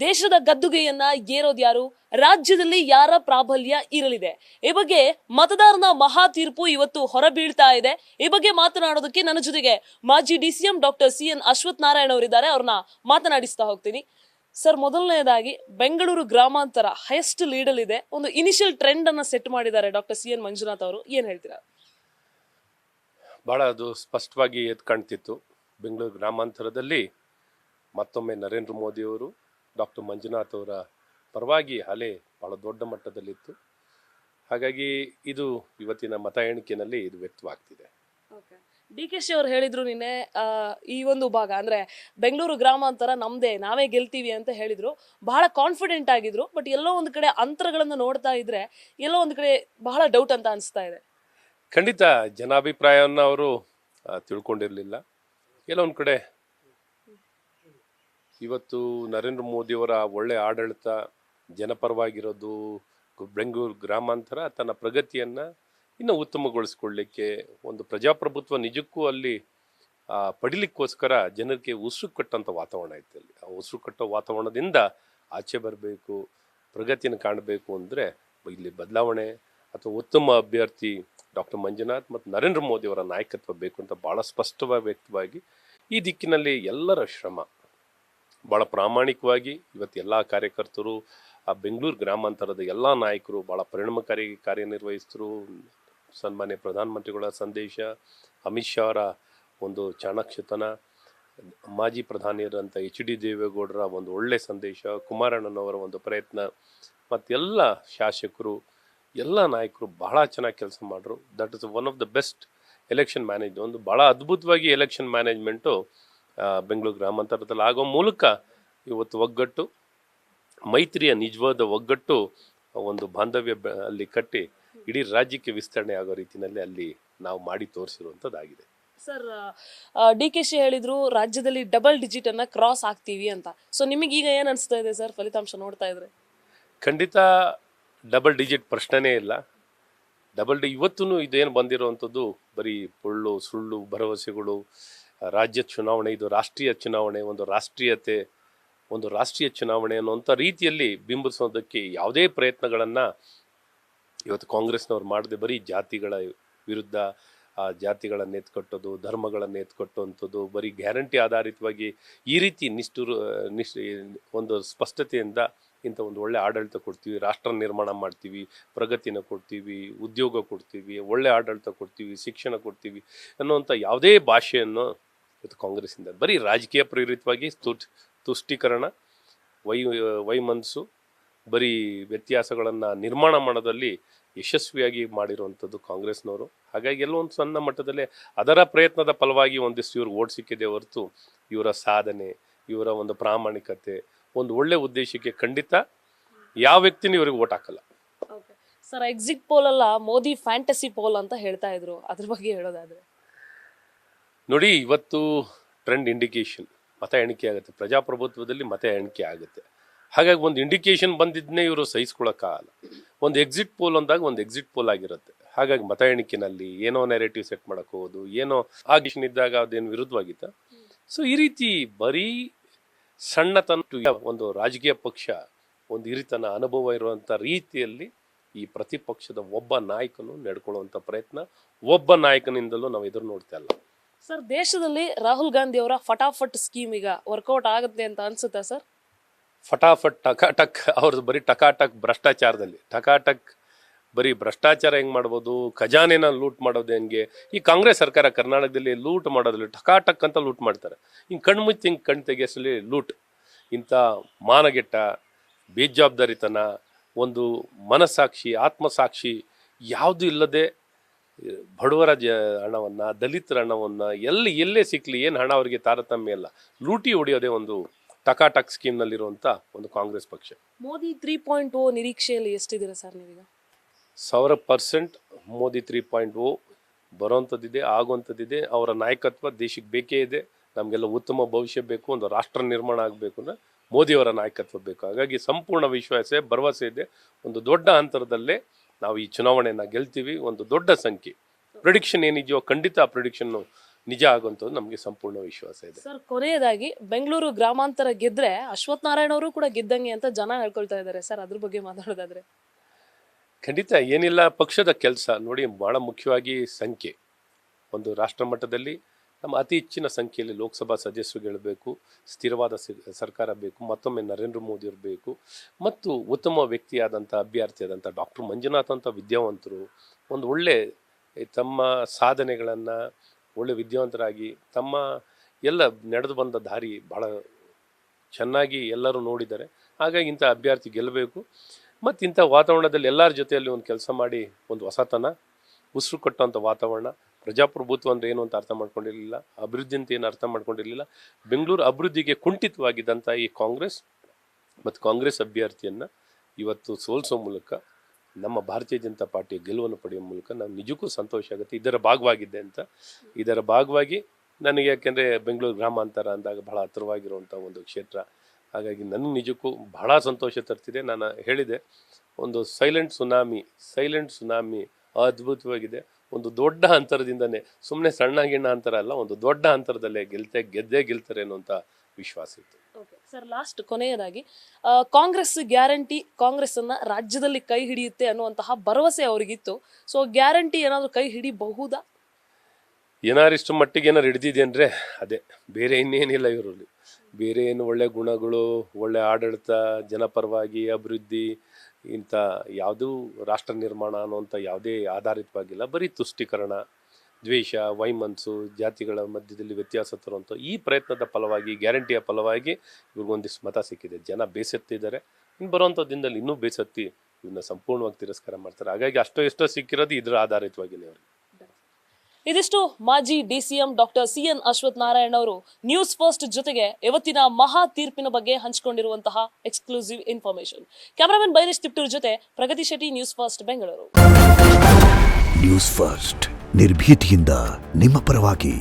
ದೇಶದ ಗದ್ದುಗೆಯನ್ನ ಏರೋದು ಯಾರು? ರಾಜ್ಯದಲ್ಲಿ ಯಾರ ಪ್ರಾಬಲ್ಯ ಇರಲಿದೆ? ಈ ಬಗ್ಗೆ ಮತದಾರನ ಮಹಾ ತೀರ್ಪು ಇವತ್ತು ಹೊರಬೀಳ್ತಾ ಇದೆ. ಈ ಬಗ್ಗೆ ಮಾತನಾಡೋದಕ್ಕೆ ನನ್ನ ಜೊತೆಗೆ ಮಾಜಿ DCM doctor CN Ashwath Narayana ಅವರಿದ್ದಾರೆ. ಅವ್ರನ್ನ ಮಾತನಾಡಿಸ್ತಾ ಹೋಗ್ತೀನಿ. ಸರ್, ಮೊದಲನೇದಾಗಿ ಬೆಂಗಳೂರು ಗ್ರಾಮಾಂತರ ಹೈಯೆಸ್ಟ್ ಲೀಡಲ್ ಇದೆ. ಒಂದು ಇನಿಷಿಯಲ್ ಟ್ರೆಂಡ್ ಅನ್ನ ಸೆಟ್ ಮಾಡಿದ್ದಾರೆ ಡಾಕ್ಟರ್ CN ಮಂಜುನಾಥ್ ಅವರು. ಏನ್ ಹೇಳ್ತೀರಾ? ಬಹಳ ಅದು ಸ್ಪಷ್ಟವಾಗಿ ಎದ್ದು ಕಾಣ್ತಿತ್ತು. ಬೆಂಗಳೂರು ಗ್ರಾಮಾಂತರದಲ್ಲಿ ಮತ್ತೊಮ್ಮೆ ನರೇಂದ್ರ ಮೋದಿಯವರು ಡಾಕ್ಟರ್ ಮಂಜುನಾಥ್ ಅವರ ಪರವಾಗಿ ಅಲೆ ಬಹಳ ದೊಡ್ಡ ಮಟ್ಟದಲ್ಲಿತ್ತು. ಹಾಗಾಗಿ ಇದು ಇವತ್ತಿನ ಮತ ಎಣಿಕೆಯಲ್ಲಿ ಇದು ವ್ಯಕ್ತವಾಗ್ತಿದೆ. DKC ಅವರು ಹೇಳಿದ್ರು ನಿನ್ನೆ ಈ ಒಂದು ಭಾಗ ಅಂದ್ರೆ ಬೆಂಗಳೂರು ಗ್ರಾಮಾಂತರ ನಮ್ದೇ, ನಾವೇ ಗೆಲ್ತೀವಿ ಅಂತ ಹೇಳಿದ್ರು. ಬಹಳ ಕಾನ್ಫಿಡೆಂಟ್ ಆಗಿದ್ರು. ಬಟ್ ಎಲ್ಲೋ ಒಂದ್ ಕಡೆ ಅಂತರಗಳನ್ನ ನೋಡ್ತಾ ಇದ್ರೆ ಎಲ್ಲೋ ಒಂದ್ ಕಡೆ ಬಹಳ ಡೌಟ್ ಅಂತ ಅನಿಸ್ತಾ ಇದೆ. ಖಂಡಿತ ಜನಾಭಿಪ್ರಾಯವನ್ನು ಅವರು ತಿಳ್ಕೊಂಡಿರಲಿಲ್ಲ. ಕೆಲವೊಂದು ಕಡೆ ಇವತ್ತು ನರೇಂದ್ರ ಮೋದಿಯವರ ಒಳ್ಳೆ ಆಡಳಿತ, ಜನಪರವಾಗಿರೋದು, ಬೆಂಗಳೂರು ಗ್ರಾಮಾಂತರ ತನ್ನ ಪ್ರಗತಿಯನ್ನು ಇನ್ನೂ ಉತ್ತಮಗೊಳಿಸ್ಕೊಳ್ಳಿಕ್ಕೆ ಒಂದು ಪ್ರಜಾಪ್ರಭುತ್ವ ನಿಜಕ್ಕೂ ಅಲ್ಲಿ ಪಡಿಲಿಕ್ಕೋಸ್ಕರ ಜನರಿಗೆ ಉಸಿರು ಕಟ್ಟಂಥ ವಾತಾವರಣ ಇತ್ತು. ಅಲ್ಲಿ ಆ ಉಸಿರು ಕಟ್ಟೋ ವಾತಾವರಣದಿಂದ ಆಚೆ ಬರಬೇಕು, ಪ್ರಗತಿಯನ್ನು ಕಾಣಬೇಕು ಅಂದರೆ ಇಲ್ಲಿ ಬದಲಾವಣೆ ಅಥವಾ ಉತ್ತಮ ಅಭ್ಯರ್ಥಿ ಡಾಕ್ಟರ್ ಮಂಜುನಾಥ್ ಮತ್ತು ನರೇಂದ್ರ ಮೋದಿಯವರ ನಾಯಕತ್ವ ಬೇಕು ಅಂತ ಭಾಳ ಸ್ಪಷ್ಟವಾಗಿ ವ್ಯಕ್ತವಾಗಿ ಈ ದಿಕ್ಕಿನಲ್ಲಿ ಎಲ್ಲರ ಶ್ರಮ ಭಾಳ ಪ್ರಾಮಾಣಿಕವಾಗಿ ಇವತ್ತು ಎಲ್ಲ ಕಾರ್ಯಕರ್ತರು, ಆ ಬೆಂಗಳೂರು ಗ್ರಾಮಾಂತರದ ಎಲ್ಲ ನಾಯಕರು ಭಾಳ ಪರಿಣಾಮಕಾರಿ ಕಾರ್ಯನಿರ್ವಹಿಸಿದ್ರು. ಸನ್ಮಾನ್ಯ ಪ್ರಧಾನಮಂತ್ರಿಗಳ ಸಂದೇಶ, ಅಮಿತ್ ಶಾ ಅವರ ಒಂದು ಚಾಣಾಕ್ಷತನ, ಮಾಜಿ ಪ್ರಧಾನಿಯರಂಥ HD ದೇವೇಗೌಡರ ಒಂದು ಒಳ್ಳೆ ಸಂದೇಶ, ಕುಮಾರಣ್ಣನವರ ಒಂದು ಪ್ರಯತ್ನ ಮತ್ತೆಲ್ಲ ಶಾಸಕರು ಎಲ್ಲ ನಾಯಕರು ಬಹಳ ಚೆನ್ನಾಗಿ ಕೆಲಸ ಮಾಡಿದ್ರು. That is one of the best election manage. ಒಂದು ಭಾಳ ಅದ್ಭುತವಾಗಿ ಎಲೆಕ್ಷನ್ ಮ್ಯಾನೇಜ್ಮೆಂಟು ಬೆಂಗಳೂರು ಗ್ರಾಮಾಂತರದಲ್ಲಿ ಆಗೋ ಮೂಲಕ ಇವತ್ತು ಒಗ್ಗಟ್ಟು, ಮೈತ್ರಿಯ ನಿಜವಾದ ಒಗ್ಗಟ್ಟು, ಒಂದು ಬಾಂಧವ್ಯ ಅಲ್ಲಿ ಕಟ್ಟಿ ಇಡೀ ರಾಜ್ಯಕ್ಕೆ ವಿಸ್ತರಣೆ ಆಗೋ ರೀತಿಯಲ್ಲಿ ಅಲ್ಲಿ ನಾವು ಮಾಡಿ ತೋರಿಸಿರುವಂಥದ್ದಾಗಿದೆ. ಸರ್, DKC ಹೇಳಿದ್ರು ರಾಜ್ಯದಲ್ಲಿ ಡಬಲ್ ಡಿಜಿಟ್ ಅನ್ನ ಕ್ರಾಸ್ ಆಗ್ತೀವಿ ಅಂತ. ಸೊ ನಿಮಗೆ ಈಗ ಏನ್ ಅನಿಸ್ತಾ ಇದೆ ಸರ್ ಫಲಿತಾಂಶ ನೋಡ್ತಾ ಇದ್ರೆ? ಖಂಡಿತ ಡಬಲ್ ಡಿಜಿಟ್ ಪ್ರಶ್ನೆನೇ ಇಲ್ಲ. ಇವತ್ತೂ ಇದೇನು ಬಂದಿರುವಂಥದ್ದು ಬರೀ ಪೊಳ್ಳು ಸುಳ್ಳು ಭರವಸೆಗಳು. ರಾಜ್ಯ ಚುನಾವಣೆ, ಇದು ರಾಷ್ಟ್ರೀಯ ಚುನಾವಣೆ, ಒಂದು ರಾಷ್ಟ್ರೀಯತೆ, ಒಂದು ರಾಷ್ಟ್ರೀಯ ಚುನಾವಣೆ ಅನ್ನುವಂಥ ರೀತಿಯಲ್ಲಿ ಬಿಂಬಿಸೋದಕ್ಕೆ ಯಾವುದೇ ಪ್ರಯತ್ನಗಳನ್ನು ಇವತ್ತು ಕಾಂಗ್ರೆಸ್ನವ್ರು ಮಾಡದೆ ಬರೀ ಜಾತಿಗಳ ವಿರುದ್ಧ, ಆ ಜಾತಿಗಳನ್ನು ಎತ್ಕಟ್ಟೋದು, ಧರ್ಮಗಳನ್ನು ಎತ್ಕಟ್ಟುವಂಥದ್ದು, ಬರೀ ಗ್ಯಾರಂಟಿ ಆಧಾರಿತವಾಗಿ ಈ ರೀತಿ ಒಂದು ಸ್ಪಷ್ಟತೆಯಿಂದ ಇಂಥ ಒಂದು ಒಳ್ಳೆ ಆಡಳಿತ ಕೊಡ್ತೀವಿ, ರಾಷ್ಟ್ರ ನಿರ್ಮಾಣ ಮಾಡ್ತೀವಿ, ಪ್ರಗತಿನ ಕೊಡ್ತೀವಿ, ಉದ್ಯೋಗ ಕೊಡ್ತೀವಿ, ಒಳ್ಳೆ ಆಡಳಿತ ಕೊಡ್ತೀವಿ, ಶಿಕ್ಷಣ ಕೊಡ್ತೀವಿ ಅನ್ನುವಂಥ ಯಾವುದೇ ಭಾಷೆಯನ್ನು ಇವತ್ತು ಕಾಂಗ್ರೆಸ್ಸಿಂದ ಬರೀ ರಾಜಕೀಯ ಪ್ರೇರಿತವಾಗಿ ತುಷ್ಟೀಕರಣ, ವೈಮನಸ್ಸು, ಬರೀ ವ್ಯತ್ಯಾಸಗಳನ್ನು ನಿರ್ಮಾಣ ಮಾಡೋದಲ್ಲಿ ಯಶಸ್ವಿಯಾಗಿ ಮಾಡಿರುವಂಥದ್ದು ಕಾಂಗ್ರೆಸ್ನವರು. ಹಾಗಾಗಿ ಎಲ್ಲೋ ಒಂದು ಸಣ್ಣ ಮಟ್ಟದಲ್ಲೇ ಅದರ ಪ್ರಯತ್ನದ ಫಲವಾಗಿ ಒಂದಿಷ್ಟು ಇವ್ರಿಗೆ ಓಟ್ ಸಿಕ್ಕಿದೆ ಹೊರತು ಇವರ ಸಾಧನೆ, ಇವರ ಒಂದು ಪ್ರಾಮಾಣಿಕತೆ, ಒಂದು ಒಳ್ಳೆ ಉದ್ದೇಶಕ್ಕೆ ಖಂಡಿತ ಯಾವ ವ್ಯಕ್ತಿನೂ ಇವ್ರಿಗೆ ಓಟ್ ಹಾಕಲ್ಲ. ಸರ್, ಎಕ್ಸಿಟ್ ಪೋಲ್ ಅಲ್ಲ, ಮೋದಿ ಫ್ಯಾಂಟಸಿ ಪೋಲ್ ಅಂತ ಹೇಳ್ತಾ ಇದ್ರು, ಅದ್ರ ಬಗ್ಗೆ ಹೇಳೋದಾದ್ರೆ? ನೋಡಿ, ಇವತ್ತು ಟ್ರೆಂಡ್ ಇಂಡಿಕೇಶನ್ ಮತ ಎಣಿಕೆ ಆಗುತ್ತೆ, ಪ್ರಜಾಪ್ರಭುತ್ವದಲ್ಲಿ ಮತ ಎಣಿಕೆ ಆಗುತ್ತೆ. ಹಾಗಾಗಿ ಒಂದು ಇಂಡಿಕೇಶನ್ ಬಂದಿದ್ದನ್ನೇ ಇವರು ಸಹಿಸ್ಕೊಳ್ಳೋಕ್ಕಾಗಲ್ಲ. ಒಂದು ಎಕ್ಸಿಟ್ ಪೋಲ್ ಅಂದಾಗ ಒಂದು ಎಕ್ಸಿಟ್ ಪೋಲ್ ಆಗಿರುತ್ತೆ. ಹಾಗಾಗಿ ಮತ ಎಣಿಕೆನಲ್ಲಿ ಏನೋ ನೆರೇಟಿವ್ ಸೆಟ್ ಮಾಡಕ್ಕೆ ಹೋಗೋದು, ಏನೋ ಆಗಿಷನ್ ಇದ್ದಾಗ ಅದೇನು ವಿರುದ್ಧವಾಗಿತ್ತ. ಸೊ ಈ ರೀತಿ ಬರೀ ಸಣ್ಣತನ ಒಂದು ರಾಜಕೀಯ ಪಕ್ಷ ಒಂದು ಹಿರಿತನ ಅನುಭವ ಇರುವಂಥ ರೀತಿಯಲ್ಲಿ ಈ ಪ್ರತಿಪಕ್ಷದ ಒಬ್ಬ ನಾಯಕನು ನಡ್ಕೊಳ್ಳುವಂಥ ಪ್ರಯತ್ನ ಒಬ್ಬ ನಾಯಕನಿಂದಲೂ ನಾವು ಎದುರು ನೋಡ್ತಾ ಇಲ್ಲ. ಸರ್, ದೇಶದಲ್ಲಿ ರಾಹುಲ್ ಗಾಂಧಿ ಅವರ ಫಟಾಫಟ್ ಸ್ಕೀಮ್ ಈಗ ವರ್ಕೌಟ್ ಆಗುತ್ತೆ ಅಂತ ಅನ್ಸುತ್ತಾ ಸರ್? ಫಟಾಫಟ್ ಟಕಾಟಕ್ ಅವ್ರದ್ದು ಬರೀ ಟಕಾಟಕ್ ಭ್ರಷ್ಟಾಚಾರದಲ್ಲಿ, ಟಕಾಟಕ್ ಬರೀ ಭ್ರಷ್ಟಾಚಾರ ಹೆಂಗೆ ಮಾಡ್ಬೋದು, ಖಜಾನೆನ ಲೂಟ್ ಮಾಡೋದು ಹೆಂಗೆ. ಈ ಕಾಂಗ್ರೆಸ್ ಸರ್ಕಾರ ಕರ್ನಾಟಕದಲ್ಲಿ ಲೂಟ್ ಮಾಡೋದಿಲ್ಲ, ಟಕಾಟಕ್ ಅಂತ ಲೂಟ್ ಮಾಡ್ತಾರೆ. ಹಿಂಗೆ ಕಣ್ಮುಚ್ಚಿ ಹಿಂಗೆ ಕಣ್ ತೆಗೆಸಲಿ ಲೂಟ್. ಇಂಥ ಮಾನಗೆಟ್ಟ, ಬೇಜವಾಬ್ದಾರಿತನ, ಒಂದು ಮನಸ್ಸಾಕ್ಷಿ, ಆತ್ಮಸಾಕ್ಷಿ ಯಾವುದೂ ಇಲ್ಲದೆ ಬಡವರ ಹಣವನ್ನು, ದಲಿತರ ಹಣವನ್ನು ಎಲ್ಲೇ ಸಿಕ್ಕಲಿ, ಏನು ಹಣ ಅವರಿಗೆ ತಾರತಮ್ಯ ಇಲ್ಲ, ಲೂಟಿ ಹೊಡೆಯೋದೇ ಒಂದು ಟಕಾಟಕ್ ಸ್ಕೀಮ್ನಲ್ಲಿರುವಂಥ ಒಂದು ಕಾಂಗ್ರೆಸ್ ಪಕ್ಷ. ಮೋದಿ 3.0 ನಿರೀಕ್ಷೆಯಲ್ಲಿ ಎಷ್ಟಿದ್ದೀರಾ ಸರ್ ನೀವೀಗ? 100% ಮೋದಿ 3.0 ಬರೋವಂಥದ್ದಿದೆ, ಆಗುವಂಥದ್ದಿದೆ. ಅವರ ನಾಯಕತ್ವ ದೇಶಕ್ಕೆ ಬೇಕೇ ಇದೆ. ನಮಗೆಲ್ಲ ಉತ್ತಮ ಭವಿಷ್ಯ ಬೇಕು, ಒಂದು ರಾಷ್ಟ್ರ ನಿರ್ಮಾಣ ಆಗಬೇಕು ಅಂದರೆ ಮೋದಿಯವರ ನಾಯಕತ್ವ ಬೇಕು. ಹಾಗಾಗಿ ಸಂಪೂರ್ಣ ವಿಶ್ವಾಸ, ಭರವಸೆ ಇದೆ. ಒಂದು ದೊಡ್ಡ ಅಂತರದಲ್ಲೇ ನಾವು ಈ ಚುನಾವಣೆಯನ್ನು ಗೆಲ್ತೀವಿ. ಒಂದು ದೊಡ್ಡ ಸಂಖ್ಯೆ ಪ್ರಿಡಿಕ್ಷನ್ ಏನಿದೆಯೋ ಖಂಡಿತ ಆ ಪ್ರಿಡಿಕ್ಷನ್ನು ನಿಜ ಆಗುವಂಥದ್ದು ನಮಗೆ ಸಂಪೂರ್ಣ ವಿಶ್ವಾಸ ಇದೆ. ಸರ್, ಕೊನೆಯದಾಗಿ ಬೆಂಗಳೂರು ಗ್ರಾಮಾಂತರ ಗೆದ್ರೆ ಅಶ್ವಥ್ ನಾರಾಯಣ ಅವರು ಕೂಡ ಗೆದ್ದಂಗೆ ಅಂತ ಜನ ಹೇಳ್ಕೊಳ್ತಾ ಇದ್ದಾರೆ ಸರ್, ಅದ್ರ ಬಗ್ಗೆ ಮಾತಾಡೋದಾದ್ರೆ? ಖಂಡಿತ ಏನಿಲ್ಲ, ಪಕ್ಷದ ಕೆಲಸ ನೋಡಿ, ಬಹಳ ಮುಖ್ಯವಾಗಿ ಸಂಖ್ಯೆ. ಒಂದು ರಾಷ್ಟ್ರ ಮಟ್ಟದಲ್ಲಿ ನಮ್ಮ ಅತಿ ಹೆಚ್ಚಿನ ಸಂಖ್ಯೆಯಲ್ಲಿ ಲೋಕಸಭಾ ಸದಸ್ಯರುಗಳು ಬೇಕು, ಸ್ಥಿರವಾದ ಸರ್ಕಾರ ಬೇಕು, ಮತ್ತೊಮ್ಮೆ ನರೇಂದ್ರ ಮೋದಿ ಅವರು ಬೇಕು, ಮತ್ತು ಉತ್ತಮ ವ್ಯಕ್ತಿಯಾದಂಥ ಅಭ್ಯರ್ಥಿಯಾದಂಥ ಡಾಕ್ಟರ್ ಮಂಜುನಾಥ್ ಅಂತ ವಿದ್ಯಾವಂತರು ಒಂದು ಒಳ್ಳೆ ತಮ್ಮ ಸಾಧನೆಗಳನ್ನು ಒಳ್ಳೆ ವಿದ್ಯಾವಂತರಾಗಿ ತಮ್ಮ ಎಲ್ಲ ನಡೆದು ಬಂದ ದಾರಿ ಭಾಳ ಚೆನ್ನಾಗಿ ಎಲ್ಲರೂ ನೋಡಿದ್ದಾರೆ. ಹಾಗಾಗಿ ಇಂಥ ಅಭ್ಯರ್ಥಿ ಗೆಲ್ಲಬೇಕು ಮತ್ತು ಇಂಥ ವಾತಾವರಣದಲ್ಲಿ ಎಲ್ಲರ ಜೊತೆಯಲ್ಲಿ ಒಂದು ಕೆಲಸ ಮಾಡಿ ಒಂದು ಹೊಸತನ ಉಸಿರು ಕಟ್ಟುವಂಥ ವಾತಾವರಣ. ಪ್ರಜಾಪ್ರಭುತ್ವ ಅಂದರೆ ಏನು ಅಂತ ಅರ್ಥ ಮಾಡ್ಕೊಂಡಿರಲಿಲ್ಲ, ಅಭಿವೃದ್ಧಿ ಅಂತ ಏನು ಅರ್ಥ ಮಾಡ್ಕೊಂಡಿರಲಿಲ್ಲ. ಬೆಂಗಳೂರು ಅಭಿವೃದ್ಧಿಗೆ ಕುಂಠಿತವಾಗಿದ್ದಂಥ ಈ ಕಾಂಗ್ರೆಸ್ ಮತ್ತು ಕಾಂಗ್ರೆಸ್ ಅಭ್ಯರ್ಥಿಯನ್ನು ಇವತ್ತು ಸೋಲಿಸೋ ಮೂಲಕ ನಮ್ಮ ಭಾರತೀಯ ಜನತಾ ಪಾರ್ಟಿಯ ಗೆಲುವನ್ನು ಪಡೆಯುವ ಮೂಲಕ ನಾವು ನಿಜಕ್ಕೂ ಸಂತೋಷ ಆಗುತ್ತೆ. ಇದರ ಭಾಗವಾಗಿದ್ದೆ ಅಂತ, ಇದರ ಭಾಗವಾಗಿ ನನಗೆ, ಯಾಕೆಂದರೆ ಬೆಂಗಳೂರು ಗ್ರಾಮಾಂತರ ಅಂದಾಗ ಬಹಳ ಹತ್ತಿರವಾಗಿರುವಂಥ ಒಂದು ಕ್ಷೇತ್ರ, ಹಾಗಾಗಿ ನನಗೆ ನಿಜಕ್ಕೂ ಬಹಳ ಸಂತೋಷ ತರ್ತಿದೆ. ನಾನು ಹೇಳಿದೆ, ಒಂದು ಸೈಲೆಂಟ್ ಸುನಾಮಿ ಅದ್ಭುತವಾಗಿದೆ. ಒಂದು ದೊಡ್ಡ ಅಂತರದಿಂದನೇ, ಸುಮ್ಮನೆ ಸಣ್ಣ ಗಿಣ್ಣ ಅಂತರ ಅಲ್ಲ, ಒಂದು ದೊಡ್ಡ ಅಂತರದಲ್ಲೇ ಗೆದ್ದೇ ಗೆಲ್ತಾರೆ ಅನ್ನುವಂಥ ವಿಶ್ವಾಸ ಇತ್ತು. ಸರ್, ಲಾಸ್ಟ್ ಕೊನೆಯದಾಗಿ ಕಾಂಗ್ರೆಸ್ ಗ್ಯಾರಂಟಿ ಕಾಂಗ್ರೆಸ್ ಅನ್ನ ರಾಜ್ಯದಲ್ಲಿ ಕೈ ಹಿಡಿಯುತ್ತೆ ಅನ್ನುವಂತಹ ಭರವಸೆ ಅವರಿಗಿತ್ತು. ಸೊ ಗ್ಯಾರಂಟಿ ಏನಾದ್ರು ಕೈ ಹಿಡಿಬಹುದಾ? ಏನಾರಿಷ್ಟು ಮಟ್ಟಿಗೆ ಏನಾರು ಹಿಡಿದಿದೆ ಅಂದರೆ ಅದೇ, ಬೇರೆ ಇನ್ನೇನಿಲ್ಲ ಇವರಲ್ಲಿ. ಬೇರೆ ಏನು ಒಳ್ಳೆ ಗುಣಗಳು, ಒಳ್ಳೆ ಆಡಳಿತ, ಜನಪರವಾಗಿ ಅಭಿವೃದ್ಧಿ, ಇಂಥ ಯಾವುದೂ ರಾಷ್ಟ್ರ ನಿರ್ಮಾಣ ಅನ್ನುವಂಥ ಯಾವುದೇ ಆಧಾರಿತವಾಗಿಲ್ಲ. ಬರೀ ತುಷ್ಟೀಕರಣ, ದ್ವೇಷ, ವೈಮನಸ್ಸು, ಜಾತಿಗಳ ಮಧ್ಯದಲ್ಲಿ ವ್ಯತ್ಯಾಸ ತರುವಂಥ ಈ ಪ್ರಯತ್ನದ ಫಲವಾಗಿ, ಗ್ಯಾರಂಟಿಯ ಫಲವಾಗಿ ಇವ್ರಿಗೊಂದಿಷ್ಟು ಮತ ಸಿಕ್ಕಿದೆ. ಜನ ಬೇಸತ್ತಿದ್ದಾರೆ. ಇನ್ನು ಬರುವಂಥ ದಿನದಲ್ಲಿ ಇನ್ನೂ ಬೇಸತ್ತಿ ಇವನ್ನ ಸಂಪೂರ್ಣವಾಗಿ ತಿರಸ್ಕಾರ ಮಾಡ್ತಾರೆ. ಹಾಗಾಗಿ ಎಷ್ಟೋ ಸಿಕ್ಕಿರೋದು ಇದರ ಆಧಾರಿತವಾಗಿಯೇ ಅವ್ರಿಗೆ. ಇದಿಷ್ಟು ಮಾಜಿ DCM doctor CN Ashwath Narayan ಅವರು ನ್ಯೂಸ್ ಫಸ್ಟ್ ಜೊತೆಗೆ ಇವತ್ತಿನ ಮಹಾ ತೀರ್ಪಿನ ಬಗ್ಗೆ ಹಂಚಿಕೊಂಡಿರುವಂತಹ exclusive information. Cameraman Byresh Tiptur ಜೊತೆ Pragathi Shetty, news first Bengaluru. News first ನಿರ್ಭೀತಿಯಿಂದ ನಿಮ್ಮ ಪರವಾಗಿ.